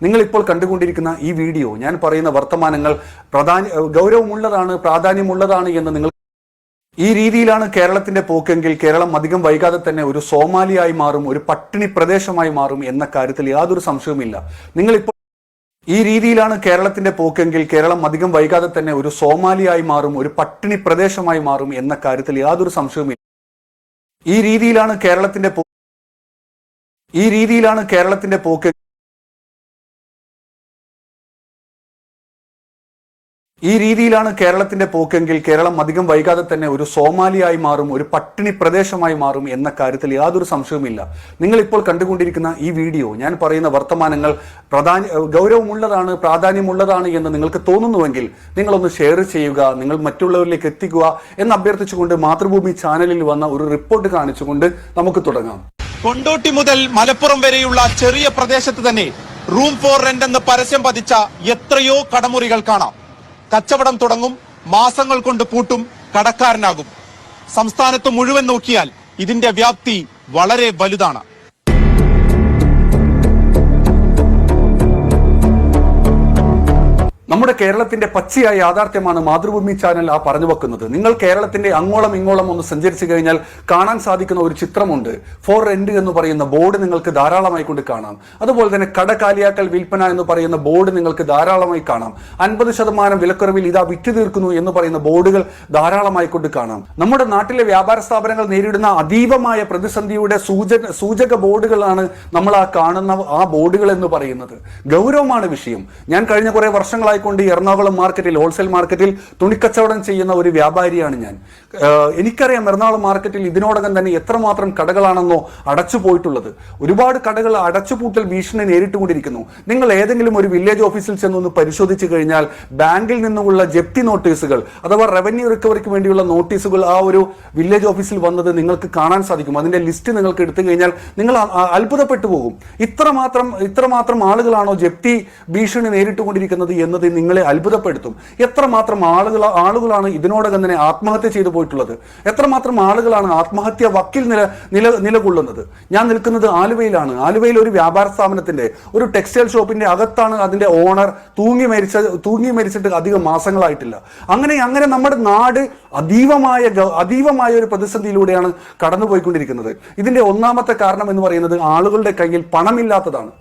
നിങ്ങൾ ഇപ്പോൾ കണ്ടുകൊണ്ടിരിക്കുന്ന ഈ വീഡിയോ, ഞാൻ പറയുന്ന വർത്തമാനങ്ങൾ ഗൗരവമുള്ളതാണ്, പ്രാധാന്യമുള്ളതാണ് എന്ന് നിങ്ങൾ ഈ രീതിയിലാണ് കേരളത്തിന്റെ പോക്കെങ്കിൽ കേരളം അധികം വൈകാതെ തന്നെ ഒരു സോമാലിയായി മാറും, ഒരു പട്ടിണി പ്രദേശമായി മാറും എന്ന കാര്യത്തിൽ യാതൊരു സംശയവുമില്ല. നിങ്ങളിപ്പോൾ ഈ രീതിയിലാണ് കേരളത്തിന്റെ പോക്കെങ്കിൽ കേരളം അധികം വൈകാതെ തന്നെ ഒരു സോമാലിയായി മാറും, ഒരു പട്ടിണി പ്രദേശമായി മാറും എന്ന കാര്യത്തിൽ യാതൊരു സംശയവുമില്ല. ഈ രീതിയിലാണ് കേരളത്തിന്റെ പോക്ക് ഈ രീതിയിലാണ് കേരളത്തിന്റെ പോക്കെങ്കിൽ കേരളം അധികം വൈകാതെ തന്നെ ഒരു സോമാലിയായി മാറും, ഒരു പട്ടിണി പ്രദേശമായി മാറും എന്ന കാര്യത്തിൽ യാതൊരു സംശയവുമില്ല. നിങ്ങൾ ഇപ്പോൾ കണ്ടുകൊണ്ടിരിക്കുന്ന ഈ വീഡിയോ, ഞാൻ പറയുന്ന വർത്തമാനങ്ങൾ ഗൗരവമുള്ളതാണ്, പ്രാധാന്യമുള്ളതാണ് എന്ന് നിങ്ങൾക്ക് തോന്നുന്നുവെങ്കിൽ നിങ്ങളൊന്ന് ഷെയർ ചെയ്യുക, നിങ്ങൾ മറ്റുള്ളവരിലേക്ക് എത്തിക്കുക എന്ന് അഭ്യർത്ഥിച്ചുകൊണ്ട് മാതൃഭൂമി ചാനലിൽ വന്ന ഒരു റിപ്പോർട്ട് കാണിച്ചുകൊണ്ട് നമുക്ക് തുടങ്ങാം. കൊണ്ടോട്ടി മുതൽ മലപ്പുറം വരെയുള്ള ചെറിയ പ്രദേശത്ത് തന്നെ റൂം ഫോർ റെന്റ് എന്ന് പരസ്യം പതിച്ച എത്രയോ കടമുറികൾ കാണാം. കച്ചവടം തുടങ്ങും, മാസങ്ങൾ കൊണ്ട് പൂട്ടും, കടക്കാരനാകും. സംസ്ഥാനത്ത് മുഴുവൻ നോക്കിയാൽ ഇതിന്റെ വ്യാപ്തി വളരെ വലുതാണ്. നമ്മുടെ കേരളത്തിന്റെ പച്ചയായ യാഥാർത്ഥ്യമാണ് മാതൃഭൂമി ചാനൽ പറഞ്ഞു വെക്കുന്നത്. നിങ്ങൾ കേരളത്തിന്റെ അങ്ങോളം ഇങ്ങോളം ഒന്ന് സഞ്ചരിച്ചു കഴിഞ്ഞാൽ കാണാൻ സാധിക്കുന്ന ഒരു ചിത്രമുണ്ട്. ഫോർ റെന്റ് എന്ന് പറയുന്ന ബോർഡ് നിങ്ങൾക്ക് ധാരാളമായി കൊണ്ട് കാണാം. അതുപോലെ തന്നെ കടകാലിയാക്കൽ വിൽപ്പന എന്ന് പറയുന്ന ബോർഡ് നിങ്ങൾക്ക് ധാരാളമായി കാണാം. 50% വിലക്കുറവിൽ ഇതാ വിറ്റു തീർക്കുന്നു എന്ന് പറയുന്ന ബോർഡുകൾ ധാരാളമായി കൊണ്ട് കാണാം. നമ്മുടെ നാട്ടിലെ വ്യാപാര സ്ഥാപനങ്ങൾ നേരിടുന്ന അതീവമായ പ്രതിസന്ധിയുടെ സൂചക ബോർഡുകളാണ് നമ്മൾ കാണുന്ന ആ ബോർഡുകൾ എന്ന് പറയുന്നത്. ഗൗരവമാണ് വിഷയം. ഞാൻ കഴിഞ്ഞ കുറെ വർഷങ്ങളായി കൊണ്ട് എറണാകുളം മാർക്കറ്റിൽ, ഹോൾസെയിൽ മാർക്കറ്റിൽ തുണിക്കച്ചവടം ചെയ്യുന്ന ഒരു വ്യാപാരിയാണ് ഞാൻ. എനിക്കറിയാം എറണാകുളം മാർക്കറ്റിൽ ഇതിനോടകം തന്നെ എത്രമാത്രം കടകളാണെന്നോ അടച്ചു പോയിട്ടുള്ളത്. ഒരുപാട് കടകൾ അടച്ചുപൂട്ടൽ ഭീഷണി നേരിട്ടുകൊണ്ടിരിക്കുന്നു. നിങ്ങൾ ഏതെങ്കിലും ഒരു വില്ലേജ് ഓഫീസിൽ ചെന്നൊന്ന് പരിശോധിച്ചു കഴിഞ്ഞാൽ ബാങ്കിൽ നിന്നുള്ള ജപ്തി നോട്ടീസുകൾ അഥവാ റവന്യൂ റിക്കവറിക്ക് വേണ്ടിയുള്ള നോട്ടീസുകൾ ആ ഒരു വില്ലേജ് ഓഫീസിൽ വന്നത് നിങ്ങൾക്ക് കാണാൻ സാധിക്കും. അതിന്റെ ലിസ്റ്റ് നിങ്ങൾക്ക് എടുത്തു കഴിഞ്ഞാൽ നിങ്ങൾ അത്ഭുതപ്പെട്ടു പോകും. ഇത്രമാത്രം ആളുകളാണോ ജപ്തി ഭീഷണി നേരിട്ടുകൊണ്ടിരിക്കുന്നത് എന്നത് നിങ്ങളെ അത്ഭുതപ്പെടുത്തും. എത്രമാത്രം ആളുകളാണ് ഇതിനോടകം തന്നെ ആത്മഹത്യ ചെയ്തു പോയിട്ടുള്ളത്, എത്രമാത്രം ആളുകളാണ് ആത്മഹത്യ വക്കിൽ നിലകൊള്ളുന്നത്. ഞാൻ നിൽക്കുന്നത് ആലുവയിലാണ്. ആലുവയിൽ ഒരു വ്യാപാര സ്ഥാപനത്തിന്റെ, ഒരു ടെക്സ്റ്റൈൽ ഷോപ്പിന്റെ അകത്താണ് അതിന്റെ ഓണർ തൂങ്ങി മരിച്ചിട്ട് അധികം മാസങ്ങളായിട്ടില്ല. അങ്ങനെ നമ്മുടെ നാട് അതീവമായ ഒരു പ്രതിസന്ധിയിലൂടെയാണ് കടന്നുപോയിക്കൊണ്ടിരിക്കുന്നത്. ഇതിന്റെ ഒന്നാമത്തെ കാരണം എന്ന് പറയുന്നത് ആളുകളുടെ കയ്യിൽ പണമില്ലാത്തതാണ്.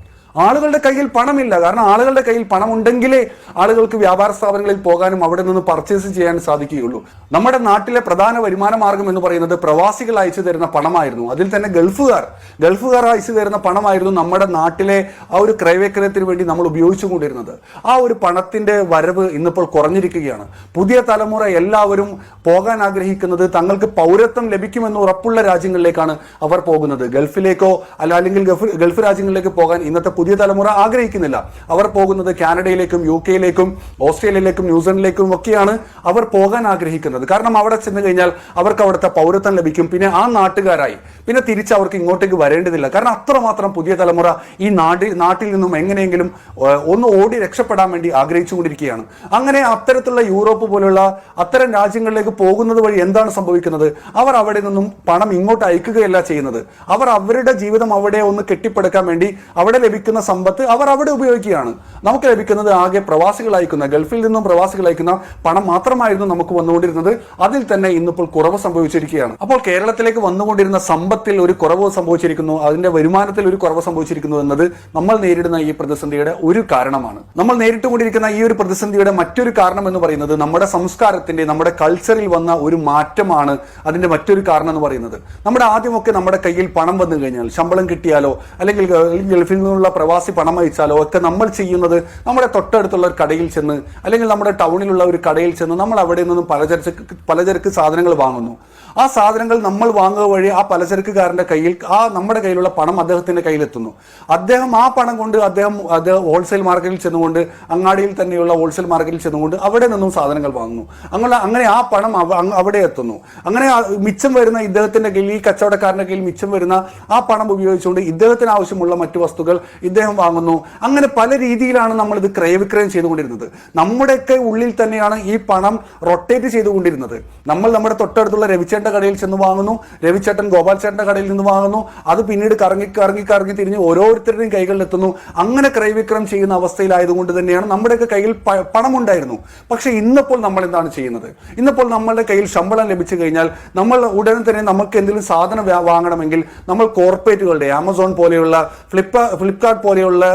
ആളുകളുടെ കയ്യിൽ പണമില്ല. കാരണം ആളുകളുടെ കയ്യിൽ പണമുണ്ടെങ്കിലേ ആളുകൾക്ക് വ്യാപാര സ്ഥാപനങ്ങളിൽ പോകാനും അവിടെ നിന്ന് പർച്ചേസ് ചെയ്യാൻ സാധിക്കുകയുള്ളൂ. നമ്മുടെ നാട്ടിലെ പ്രധാന വരുമാന മാർഗം എന്ന് പറയുന്നത് പ്രവാസികൾ അയച്ചു തരുന്ന പണമായിരുന്നു. അതിൽ തന്നെ ഗൾഫുകാർ അയച്ചു തരുന്ന പണമായിരുന്നു നമ്മുടെ നാട്ടിലെ ആ ഒരു ക്രയവിക്രയത്തിന് വേണ്ടി നമ്മൾ ഉപയോഗിച്ചുകൊണ്ടിരുന്നത്. ആ ഒരു പണത്തിന്റെ വരവ് ഇന്നിപ്പോൾ കുറഞ്ഞിരിക്കുകയാണ്. പുതിയ തലമുറ എല്ലാവരും പോകാൻ ആഗ്രഹിക്കുന്നത് തങ്ങൾക്ക് പൗരത്വം ലഭിക്കുമെന്ന് ഉറപ്പുള്ള രാജ്യങ്ങളിലേക്കാണ് അവർ പോകുന്നത്. ഗൾഫിലേക്കോ അല്ലെങ്കിൽ ഗൾഫ് രാജ്യങ്ങളിലേക്ക് പോകാൻ ഇന്നത്തെ പുതിയ തലമുറ ആഗ്രഹിക്കുന്നില്ല. അവർ പോകുന്നത് കാനഡയിലേക്കും UK-യിലേക്കും ഓസ്ട്രേലിയയിലേക്കും ന്യൂസിലൻഡിലേക്കും ഒക്കെയാണ് അവർ പോകാൻ ആഗ്രഹിക്കുന്നത്. കാരണം അവിടെ ചെന്ന് കഴിഞ്ഞാൽ അവർക്ക് അവിടുത്തെ പൗരത്വം ലഭിക്കും, പിന്നെ ആ നാട്ടുകാരായി, പിന്നെ തിരിച്ച് അവർക്ക് ഇങ്ങോട്ടേക്ക് വരേണ്ടതില്ല. കാരണം അത്രമാത്രം പുതിയ തലമുറ ഈ നാട്ടിൽ നിന്നും എങ്ങനെയെങ്കിലും ഒന്ന് ഓടി രക്ഷപ്പെടാൻ വേണ്ടി ആഗ്രഹിച്ചുകൊണ്ടിരിക്കുകയാണ്. അങ്ങനെ അത്തരത്തിലുള്ള യൂറോപ്പ് പോലുള്ള അത്തരം രാജ്യങ്ങളിലേക്ക് പോകുന്നത് വഴി എന്താണ് സംഭവിക്കുന്നത്? അവർ അവിടെ നിന്നും പണം ഇങ്ങോട്ട് അയക്കുകയല്ല ചെയ്യുന്നത്. അവർ അവരുടെ ജീവിതം അവിടെ ഒന്ന് കെട്ടിപ്പടുക്കാൻ വേണ്ടി അവിടെ ലഭിക്കുന്ന സമ്പത്ത് അവർ അവിടെ ഉപയോഗിക്കുകയാണ്. നമുക്ക് ലഭിക്കുന്നത് ആകെ പ്രവാസികൾ അയക്കുന്ന, ഗൾഫിൽ നിന്നും പ്രവാസികൾ അയക്കുന്ന പണം മാത്രമായിരുന്നു നമുക്ക് വന്നുകൊണ്ടിരുന്നത്. അതിൽ തന്നെ ഇന്നിപ്പോൾ കുറവ് സംഭവിച്ചിരിക്കുകയാണ്. അപ്പോൾ കേരളത്തിലേക്ക് വന്നുകൊണ്ടിരുന്ന സമ്പത്തിൽ ഒരു കുറവ് സംഭവിച്ചിരിക്കുന്നു, അതിന്റെ വരുമാനത്തിൽ ഒരു കുറവ് സംഭവിച്ചിരിക്കുന്നു എന്നത് നമ്മൾ നേരിടുന്ന ഈ പ്രതിസന്ധിയുടെ ഒരു കാരണമാണ്. നമ്മൾ നേരിട്ടുകൊണ്ടിരിക്കുന്ന ഈ ഒരു പ്രതിസന്ധിയുടെ മറ്റൊരു കാരണം എന്ന് പറയുന്നത് നമ്മുടെ സംസ്കാരത്തിന്റെ, നമ്മുടെ കൾച്ചറിൽ വന്ന ഒരു മാറ്റമാണ്. അതിന്റെ മറ്റൊരു കാരണം എന്ന് പറയുന്നത്, നമ്മുടെ ആദ്യമൊക്കെ നമ്മുടെ കയ്യിൽ പണം വന്നു കഴിഞ്ഞാൽ, ശമ്പളം കിട്ടിയാലോ അല്ലെങ്കിൽ ഗൾഫിൽ നിന്നുള്ള പ്രവാസി പണം അയച്ചാലോ ഒക്കെ നമ്മൾ ചെയ്യുന്നത് നമ്മുടെ തൊട്ടടുത്തുള്ള ഒരു കടയിൽ ചെന്ന് അല്ലെങ്കിൽ നമ്മുടെ ടൗണിലുള്ള ഒരു കടയിൽ ചെന്ന് നമ്മൾ അവിടെ നിന്നും പലചരക്ക് സാധനങ്ങൾ വാങ്ങുന്നു. ആ സാധനങ്ങൾ നമ്മൾ വാങ്ങുക വഴി ആ പലചരക്കുകാരന്റെ കയ്യിൽ നമ്മുടെ കയ്യിലുള്ള പണം അദ്ദേഹത്തിന്റെ കയ്യിലെത്തുന്നു. അദ്ദേഹം ആ പണം കൊണ്ട് അദ്ദേഹം ഹോൾസെയിൽ മാർക്കറ്റിൽ ചെന്നുകൊണ്ട്, അങ്ങാടിയിൽ തന്നെയുള്ള ഹോൾസെയിൽ മാർക്കറ്റിൽ ചെന്നുകൊണ്ട് അവിടെ നിന്നും സാധനങ്ങൾ വാങ്ങുന്നു. അങ്ങനെ ആ പണം അവിടെ എത്തുന്നു. അങ്ങനെ മിച്ചം വരുന്ന ഇദ്ദേഹത്തിന്റെ കയ്യിൽ, ഈ കച്ചവടക്കാരന്റെ കയ്യിൽ മിച്ചം വരുന്ന ആ പണം ഉപയോഗിച്ചുകൊണ്ട് ഇദ്ദേഹത്തിന് ആവശ്യമുള്ള മറ്റു വസ്തുക്കൾ ഇദ്ദേഹം വാങ്ങുന്നു. അങ്ങനെ പല രീതിയിലാണ് നമ്മൾ ഇത് ക്രയവിക്രയം ചെയ്തുകൊണ്ടിരുന്നത്. നമ്മുടെയൊക്കെ ഉള്ളിൽ തന്നെയാണ് ഈ പണം റൊട്ടേറ്റ് ചെയ്തുകൊണ്ടിരുന്നത്. നമ്മൾ നമ്മുടെ തൊട്ടടുത്തുള്ള രവിച്ചേട്ടൻ്റെ കടയിൽ ചെന്ന് വാങ്ങുന്നു, രവിച്ചേട്ടൻ ഗോപാൽ ചേട്ടൻ്റെ കടയിൽ നിന്ന് വാങ്ങുന്നു, അത് പിന്നീട് കറങ്ങി തിരിഞ്ഞ് ഓരോരുത്തരുടെയും കൈകളിലെത്തുന്നു. അങ്ങനെ ക്രയവിക്രയം ചെയ്യുന്ന അവസ്ഥയിലായതുകൊണ്ട് തന്നെയാണ് നമ്മുടെയൊക്കെ കയ്യിൽ പണമുണ്ടായിരുന്നു. പക്ഷെ ഇന്നിപ്പോൾ നമ്മൾ എന്താണ് ചെയ്യുന്നത്? ഇന്നിപ്പോൾ നമ്മളുടെ കയ്യിൽ ശമ്പളം ലഭിച്ചു കഴിഞ്ഞാൽ നമ്മൾ ഉടനെ തന്നെ നമുക്ക് എന്തെങ്കിലും സാധനം വാങ്ങണമെങ്കിൽ നമ്മൾ കോർപ്പറേറ്റുകളുടെ ആമസോൺ പോലെയുള്ള ഫ്ലിപ്കാർട്ട് പോലെയുള്ള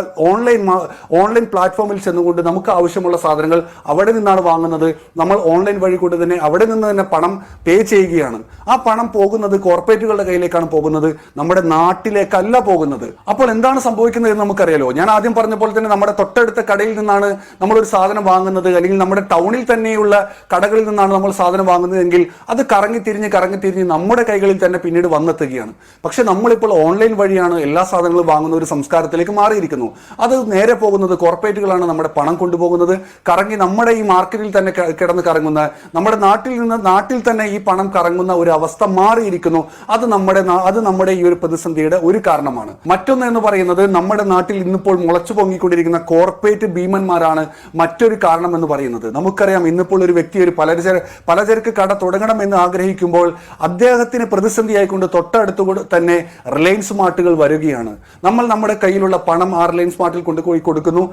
ഓൺലൈൻ പ്ലാറ്റ്ഫോമിൽ ചെന്നുകൊണ്ട് നമുക്ക് ആവശ്യമുള്ള സാധനങ്ങൾ അവിടെ നിന്നാണ് വാങ്ങുന്നത്. നമ്മൾ ഓൺലൈൻ വഴി കൊണ്ട് തന്നെ അവിടെ നിന്ന് തന്നെ പണം പേ ചെയ്യുകയാണ്. ആ പണം പോകുന്നത് കോർപ്പറേറ്റുകളുടെ കയ്യിലേക്കാണ് പോകുന്നത്, നമ്മുടെ നാട്ടിലേക്കല്ല പോകുന്നത്. അപ്പോൾ എന്താണ് സംഭവിക്കുന്നത് എന്ന് നമുക്കറിയാലോ. ഞാൻ ആദ്യം പറഞ്ഞ പോലെ തന്നെ നമ്മുടെ തൊട്ടടുത്ത കടയിൽ നിന്നാണ് നമ്മളൊരു സാധനം വാങ്ങുന്നത്, അല്ലെങ്കിൽ നമ്മുടെ ടൗണിൽ തന്നെയുള്ള കടകളിൽ നിന്നാണ് നമ്മൾ സാധനം വാങ്ങുന്നതെങ്കിൽ അത് കറങ്ങി തിരിഞ്ഞ് നമ്മുടെ കൈകളിൽ തന്നെ പിന്നീട് വന്നെത്തുകയാണ്. പക്ഷെ നമ്മളിപ്പോൾ ഓൺലൈൻ വഴിയാണ് എല്ലാ സാധനങ്ങളും വാങ്ങുന്ന ഒരു സംസ്കാരത്തിലേക്ക് മാറിയിരിക്കുന്നു. അത് നേരെ പോകുന്നത് കോർപ്പറേറ്റുകളാണ് നമ്മുടെ പണം കൊണ്ടുപോകുന്നത്. കറങ്ങി നമ്മുടെ ഈ മാർക്കറ്റിൽ തന്നെ കിടന്ന് കറങ്ങുന്ന, നമ്മുടെ നാട്ടിൽ തന്നെ ഈ പണം കറങ്ങുന്ന ഒരു അവസ്ഥ മാറിയിരിക്കുന്നു. അത് നമ്മുടെ ഈ ഒരു പ്രതിസന്ധിയുടെ ഒരു കാരണമാണ്. മറ്റൊന്ന് എന്ന് പറയുന്നത്, നമ്മുടെ നാട്ടിൽ ഇന്നിപ്പോൾ മുളച്ചു പൊങ്ങിക്കൊണ്ടിരിക്കുന്ന കോർപ്പറേറ്റ് ഭീമന്മാരാണ് മറ്റൊരു കാരണം എന്ന് പറയുന്നത്. നമുക്കറിയാം, ഇന്നിപ്പോൾ ഒരു വ്യക്തി ഒരു പലചരക്ക് കട തുടങ്ങണം എന്ന് ആഗ്രഹിക്കുമ്പോൾ അദ്ദേഹത്തിന് പ്രതിസന്ധിയായിക്കൊണ്ട് തൊട്ടടുത്ത് തന്നെ റിലയൻസ് മാർട്ടുകൾ വരികയാണ്. നമ്മൾ നമ്മുടെ കയ്യിലുള്ള പണം ആ റിലയൻസ് മാർട്ടിൽ കൊണ്ടുപോയി കൊടുക്കുന്നു.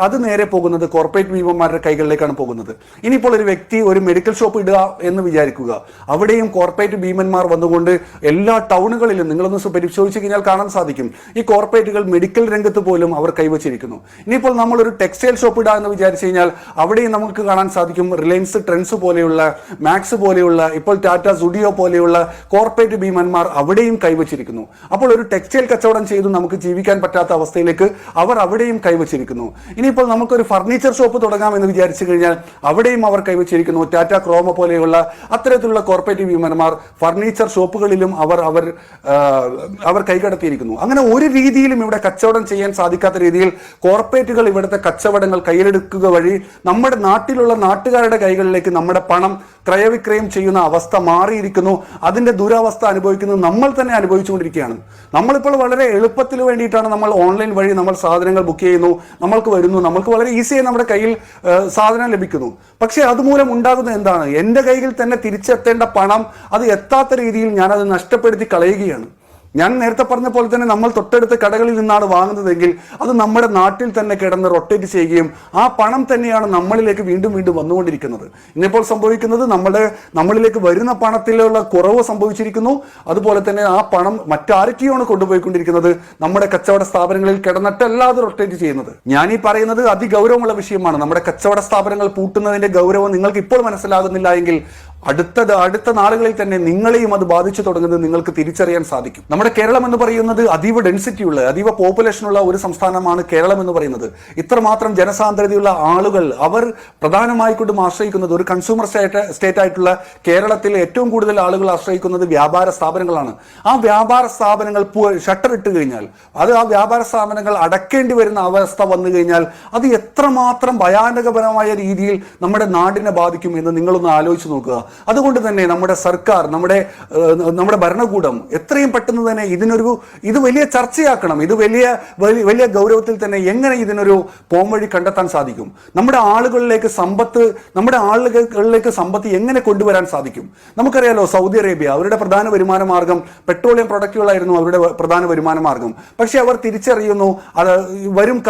അത് നേരെ പോകുന്നത് കോർപ്പറേറ്റ് ഭീമന്മാരുടെ കൈകളിലേക്കാണ് പോകുന്നത്. ഇനിയിപ്പോൾ ഒരു വ്യക്തി ഒരു മെഡിക്കൽ ഷോപ്പ് ഇടുക എന്ന് വിചാരിക്കുക, അവിടെയും കോർപ്പറേറ്റ് ഭീമന്മാർ വന്നുകൊണ്ട് എല്ലാ ടൗണുകളിലും നിങ്ങളൊന്ന് പരിശോധിച്ചു കഴിഞ്ഞാൽ കാണാൻ സാധിക്കും, ഈ കോർപ്പറേറ്റുകൾ മെഡിക്കൽ രംഗത്ത് പോലും അവർ കൈവച്ചിരിക്കുന്നു. ഇനിയിപ്പോൾ നമ്മൾ ഒരു ടെക്സ്റ്റൈൽ ഷോപ്പ് ഇടുക എന്ന് വിചാരിച്ചു കഴിഞ്ഞാൽ അവിടെയും നമുക്ക് കാണാൻ സാധിക്കും, റിലയൻസ് ട്രെൻഡ്സ് പോലെയുള്ള, മാക്സ് പോലെയുള്ള, ഇപ്പോൾ ടാറ്റ സുഡിയോ പോലെയുള്ള കോർപ്പറേറ്റ് ഭീമന്മാർ അവിടെയും കൈവച്ചിരിക്കുന്നു. അപ്പോൾ ഒരു ടെക്സ്റ്റൈൽ കച്ചവടം ചെയ്തു നമുക്ക് ജീവിക്കാൻ പറ്റാത്ത അവസ്ഥയിലേക്ക് അവർ അവിടെയും കൈവച്ചിരിക്കുന്നു. ഇനിയിപ്പോൾ നമുക്കൊരു ഫർണിച്ചർ ഷോപ്പ് തുടങ്ങാം എന്ന് വിചാരിച്ചു കഴിഞ്ഞാൽ അവിടെയും അവർ കൈവച്ചിരിക്കുന്നു. ടാറ്റ ക്രോമ പോലെയുള്ള അത്തരത്തിലുള്ള കോർപ്പറേറ്റ് ഭീമന്മാർ ഫർണിച്ചർ ഷോപ്പുകളിലും അവർ കൈകടത്തിയിരിക്കുന്നു. അങ്ങനെ ഒരു രീതിയിലും ഇവിടെ കച്ചവടം ചെയ്യാൻ സാധിക്കാത്ത രീതിയിൽ കോർപ്പറേറ്റുകൾ ഇവിടുത്തെ കച്ചവടങ്ങൾ കയ്യിലെടുക്കുക വഴി നമ്മുടെ നാട്ടിലുള്ള നാട്ടുകാരുടെ കൈകളിലേക്ക് നമ്മുടെ പണം ക്രയവിക്രയം ചെയ്യുന്ന അവസ്ഥ മാറിയിരിക്കുന്നു. അതിന്റെ ദുരവസ്ഥ അനുഭവിക്കുന്നത് നമ്മൾ തന്നെ അനുഭവിച്ചുകൊണ്ടിരിക്കുകയാണ്. നമ്മളിപ്പോൾ വളരെ എളുപ്പത്തിന് വേണ്ടിയിട്ടാണ് നമ്മൾ ഓൺലൈൻ വഴി നമ്മൾ സാധനങ്ങൾ ബുക്ക് ചെയ്യുന്നു, നമ്മൾക്ക് വരുന്നു, നമ്മൾക്ക് വളരെ ഈസിയായി നമ്മുടെ കയ്യിൽ സാധനം ലഭിക്കുന്നു. പക്ഷെ അതുമൂലം ഉണ്ടാകുന്ന എന്താണ്? എൻ്റെ കയ്യിൽ തന്നെ തിരിച്ചെത്തേണ്ട പണം അത് എത്താത്ത രീതിയിൽ ഞാനത് നഷ്ടപ്പെടുത്തി കളയുകയാണ്. ഞാൻ നേരത്തെ പറഞ്ഞ പോലെ തന്നെ നമ്മൾ തൊട്ടടുത്ത കടകളിൽ നിന്നാണ് വാങ്ങുന്നതെങ്കിൽ അത് നമ്മുടെ നാട്ടിൽ തന്നെ കിടന്ന് റൊട്ടേറ്റ് ചെയ്യുകയും ആ പണം തന്നെയാണ് നമ്മളിലേക്ക് വീണ്ടും വന്നുകൊണ്ടിരിക്കുന്നത്. ഇന്നിപ്പോൾ സംഭവിക്കുന്നത് നമ്മളിലേക്ക് വരുന്ന പണത്തിലുള്ള കുറവ് സംഭവിച്ചിരിക്കുന്നു. അതുപോലെ തന്നെ ആ പണം മറ്റാരൊക്കെയാണ് കൊണ്ടുപോയിക്കൊണ്ടിരിക്കുന്നത്? നമ്മുടെ കച്ചവട സ്ഥാപനങ്ങളിൽ കിടന്നിട്ടല്ലാതെ റൊട്ടേറ്റ് ചെയ്യുന്നത്. ഞാൻ ഈ പറയുന്നത് അതിഗൗരവമുള്ള വിഷയമാണ്. നമ്മുടെ കച്ചവട സ്ഥാപനങ്ങൾ പൂട്ടുന്നതിന്റെ ഗൗരവം നിങ്ങൾക്ക് ഇപ്പോൾ മനസ്സിലാകുന്നില്ല എങ്കിൽ അടുത്ത നാളുകളിൽ തന്നെ നിങ്ങളെയും അത് ബാധിച്ചു തുടങ്ങുന്നത് നിങ്ങൾക്ക് തിരിച്ചറിയാൻ സാധിക്കും. നമ്മുടെ കേരളം എന്ന് പറയുന്നത് അതീവ ഡെൻസിറ്റിയുള്ള, അതീവ പോപ്പുലേഷനുള്ള ഒരു സംസ്ഥാനമാണ് കേരളം എന്ന് പറയുന്നത്. ഇത്രമാത്രം ജനസാന്ദ്രതയുള്ള ആളുകൾ അവർ പ്രധാനമായിക്കൊണ്ടും ആശ്രയിക്കുന്നത്, ഒരു കൺസ്യൂമർ സ്റ്റേറ്റ് ആയിട്ടുള്ള കേരളത്തിൽ ഏറ്റവും കൂടുതൽ ആളുകൾ ആശ്രയിക്കുന്നത് വ്യാപാര സ്ഥാപനങ്ങളാണ്. ആ വ്യാപാര സ്ഥാപനങ്ങൾ ഷട്ടർ ഇട്ട് കഴിഞ്ഞാൽ, ആ വ്യാപാര സ്ഥാപനങ്ങൾ അടക്കേണ്ടി വരുന്ന അവസ്ഥ വന്നു കഴിഞ്ഞാൽ അത് എത്രമാത്രം ഭയാനകപരമായ രീതിയിൽ നമ്മുടെ നാടിനെ ബാധിക്കും എന്ന് നിങ്ങളൊന്ന് ആലോചിച്ച് നോക്കുക. അതുകൊണ്ട് തന്നെ നമ്മുടെ സർക്കാർ, നമ്മുടെ ഭരണകൂടം എത്രയും പെട്ടെന്ന് തന്നെ ഇത് വലിയ ചർച്ചയാക്കണം. ഇത് വലിയ ഗൗരവത്തിൽ തന്നെ എങ്ങനെ ഇതിനൊരു പോംവഴി കണ്ടെത്താൻ സാധിക്കും? നമ്മുടെ ആളുകളിലേക്ക് സമ്പത്ത് എങ്ങനെ കൊണ്ടുവരാൻ സാധിക്കും? നമുക്കറിയാലോ, സൗദി അറേബ്യ അവരുടെ പ്രധാന വരുമാന മാർഗം പെട്രോളിയം പ്രൊഡക്റ്റുകളായിരുന്നു അവരുടെ പ്രധാന വരുമാന മാർഗം. പക്ഷെ അവർ തിരിച്ചറിയുന്നു, അത് വരും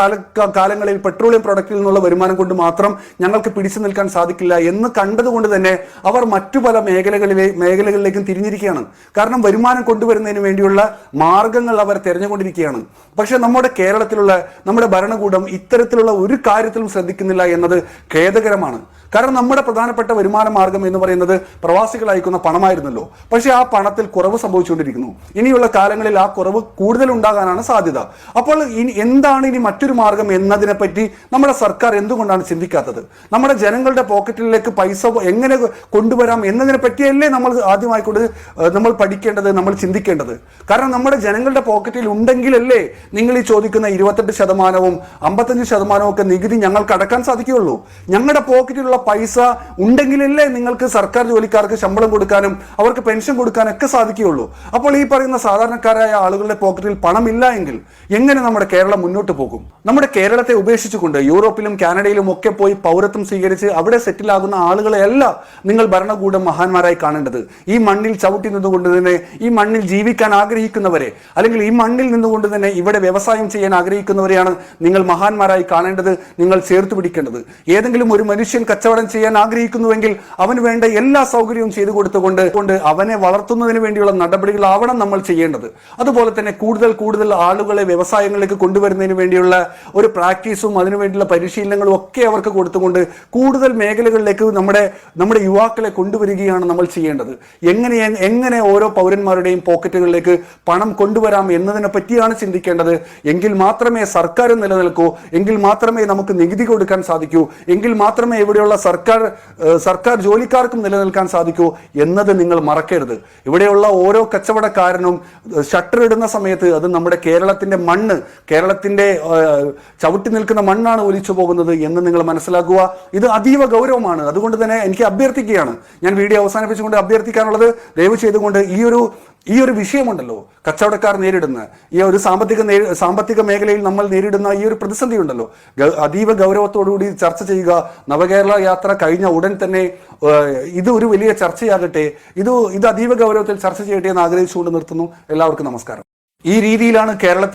കാലങ്ങളിൽ പെട്രോളിയം പ്രൊഡക്റ്റിൽ നിന്നുള്ള വരുമാനം കൊണ്ട് മാത്രം ഞങ്ങൾക്ക് പിടിച്ചു നിൽക്കാൻ സാധിക്കില്ല എന്ന് കണ്ടതുകൊണ്ട് തന്നെ അവർ മറ്റു പല മേഖലകളിലേക്കും തിരിഞ്ഞിരിക്കുകയാണ്. കാരണം വരുമാനം കൊണ്ടുവരുന്നതിന് വേണ്ടിയുള്ള മാർഗങ്ങൾ അവർ തിരഞ്ഞുകൊണ്ടിരിക്കുകയാണ്. പക്ഷെ നമ്മുടെ കേരളത്തിലുള്ള നമ്മുടെ ഭരണകൂടം ഇത്തരത്തിലുള്ള ഒരു കാര്യത്തിലും ശ്രദ്ധിക്കുന്നില്ല എന്നത് ഖേദകരമാണ്. കാരണം നമ്മുടെ പ്രധാനപ്പെട്ട വരുമാന മാർഗം എന്ന് പറയുന്നത് പ്രവാസികൾ അയക്കുന്ന പണമായിരുന്നല്ലോ. പക്ഷെ ആ പണത്തിൽ കുറവ് സംഭവിച്ചുകൊണ്ടിരിക്കുന്നു. ഇനിയുള്ള കാലങ്ങളിൽ ആ കുറവ് കൂടുതൽ ഉണ്ടാകാനാണ് സാധ്യത. അപ്പോൾ എന്താണ് ഇനി മറ്റൊരു മാർഗം എന്നതിനെപ്പറ്റി നമ്മുടെ സർക്കാർ എന്തുകൊണ്ടാണ് ചിന്തിക്കാത്തത്? നമ്മുടെ ജനങ്ങളുടെ പോക്കറ്റിലേക്ക് പൈസ എങ്ങനെ കൊണ്ടുവരാം എന്നതിനെ പറ്റിയല്ലേ നമ്മൾ ആദ്യമായിക്കൊണ്ട് നമ്മൾ പഠിക്കേണ്ടത്, നമ്മൾ ചിന്തിക്കേണ്ടത്. കാരണം നമ്മുടെ ജനങ്ങളുടെ പോക്കറ്റിൽ ഉണ്ടെങ്കിലല്ലേ നിങ്ങൾ ഈ ചോദിക്കുന്ന 28% 55% ഒക്കെ നികുതി ഞങ്ങൾക്ക് അടക്കാൻ സാധിക്കുകയുള്ളൂ. ഞങ്ങളുടെ പോക്കറ്റിലുള്ള പൈസ ഉണ്ടെങ്കിലല്ലേ നിങ്ങൾക്ക് സർക്കാർ ജോലിക്കാർക്ക് ശമ്പളം കൊടുക്കാനും അവർക്ക് പെൻഷൻ കൊടുക്കാനൊക്കെ സാധിക്കുകയുള്ളൂ. അപ്പോൾ ഈ പറയുന്ന സാധാരണക്കാരായ ആളുകളുടെ പോക്കറ്റിൽ പണമില്ല എങ്കിൽ എങ്ങനെ നമ്മുടെ കേരളം മുന്നോട്ട് പോകും? നമ്മുടെ കേരളത്തെ ഉപേക്ഷിച്ചുകൊണ്ട് യൂറോപ്പിലും കാനഡയിലും ഒക്കെ പോയി പൗരത്വം സ്വീകരിച്ച് അവിടെ സെറ്റിലാകുന്ന ആളുകളെയല്ല നിങ്ങൾ ഭരണകൂടം മഹാന്മാരായി കാണേണ്ടത്. ഈ മണ്ണിൽ ചവിട്ടി നിന്നുകൊണ്ട് തന്നെ ഈ മണ്ണിൽ ജീവിക്കാൻ ആഗ്രഹിക്കുന്നവരെ, അല്ലെങ്കിൽ ഈ മണ്ണിൽ നിന്നുകൊണ്ട് തന്നെ ഇവിടെ വ്യവസായം ചെയ്യാൻ ആഗ്രഹിക്കുന്നവരെയാണ് നിങ്ങൾ മഹാന്മാരായി കാണേണ്ടത്, നിങ്ങൾ ചേർത്ത് പിടിക്കേണ്ടത്. ഏതെങ്കിലും ഒരു മനുഷ്യൻ കച്ചവടം ചെയ്യാൻ ആഗ്രഹിക്കുന്നുവെങ്കിൽ അവന് വേണ്ട എല്ലാ സൗകര്യവും ചെയ്തു കൊടുത്തുകൊണ്ട് അവനെ വളർത്തുന്നതിന് വേണ്ടിയുള്ള നടപടികളാവണം നമ്മൾ ചെയ്യേണ്ടത്. അതുപോലെ തന്നെ കൂടുതൽ കൂടുതൽ ആളുകളെ വ്യവസായങ്ങളിലേക്ക് കൊണ്ടുവരുന്നതിന് വേണ്ടിയുള്ള ഒരു പ്രാക്ടീസും അതിനുവേണ്ടിയുള്ള പരിശീലനങ്ങളും ഒക്കെ അവർക്ക് കൊടുത്തുകൊണ്ട് കൂടുതൽ മേഖലകളിലേക്ക് നമ്മുടെ യുവാക്കളെ കൊണ്ടുവരികയാണ് നമ്മൾ ചെയ്യേണ്ടത്. എങ്ങനെ ഓരോ പൗരന്മാരുടെയും പോക്കറ്റുകളിലേക്ക് പണം കൊണ്ടുവരാം എന്നതിനെ പറ്റിയാണ് ചിന്തിക്കേണ്ടത്. എങ്കിൽ മാത്രമേ സർക്കാർ നിലനിൽക്കൂ, എങ്കിൽ മാത്രമേ നമുക്ക് നികുതി കൊടുക്കാൻ സാധിക്കൂ, എങ്കിൽ മാത്രമേ ഇവിടെയുള്ള സർക്കാർ ജോലിക്കാർക്കും നിലനിൽക്കാൻ സാധിക്കൂ എന്നത് നിങ്ങൾ മറക്കരുത്. ഇവിടെയുള്ള ഓരോ കച്ചവടക്കാരനും ഷട്ടർ ഇടുന്ന സമയത്ത് അത് നമ്മുടെ കേരളത്തിന്റെ മണ്ണ്, കേരളത്തിന്റെ ചവിട്ടി നിൽക്കുന്ന മണ്ണാണ് ഒലിച്ചു പോകുന്നത് എന്ന് നിങ്ങൾ മനസ്സിലാക്കുക. ഇത് അതീവ ഗൗരവമാണ്. അതുകൊണ്ട് തന്നെ എനിക്ക് അഭ്യർത്ഥിക്കുകയാണ്, ഞാൻ വീഡിയോ അവസാനിപ്പിച്ചുകൊണ്ട് അഭ്യർത്ഥിക്കാനുള്ളത്, ദയവ് ചെയ്തുകൊണ്ട് ഈ ഒരു വിഷയമുണ്ടല്ലോ, കച്ചവടക്കാർ നേരിടുന്ന ഈ ഒരു സാമ്പത്തിക മേഖലയിൽ നമ്മൾ നേരിടുന്ന ഈ ഒരു പ്രതിസന്ധി ഉണ്ടല്ലോ, അതീവ ഗൗരവത്തോടുകൂടി ചർച്ച ചെയ്യുക. നവകേരള യാത്ര കഴിഞ്ഞ ഉടൻ തന്നെ ഇത് ഒരു വലിയ ചർച്ചയാകട്ടെ, ഇത് അതീവ ഗൗരവത്തിൽ ചർച്ച ചെയ്യട്ടെ എന്ന് ആഗ്രഹിച്ചുകൊണ്ട് നിർത്തുന്നു. എല്ലാവർക്കും നമസ്കാരം. ഈ രീതിയിലാണ് കേരളത്തിൽ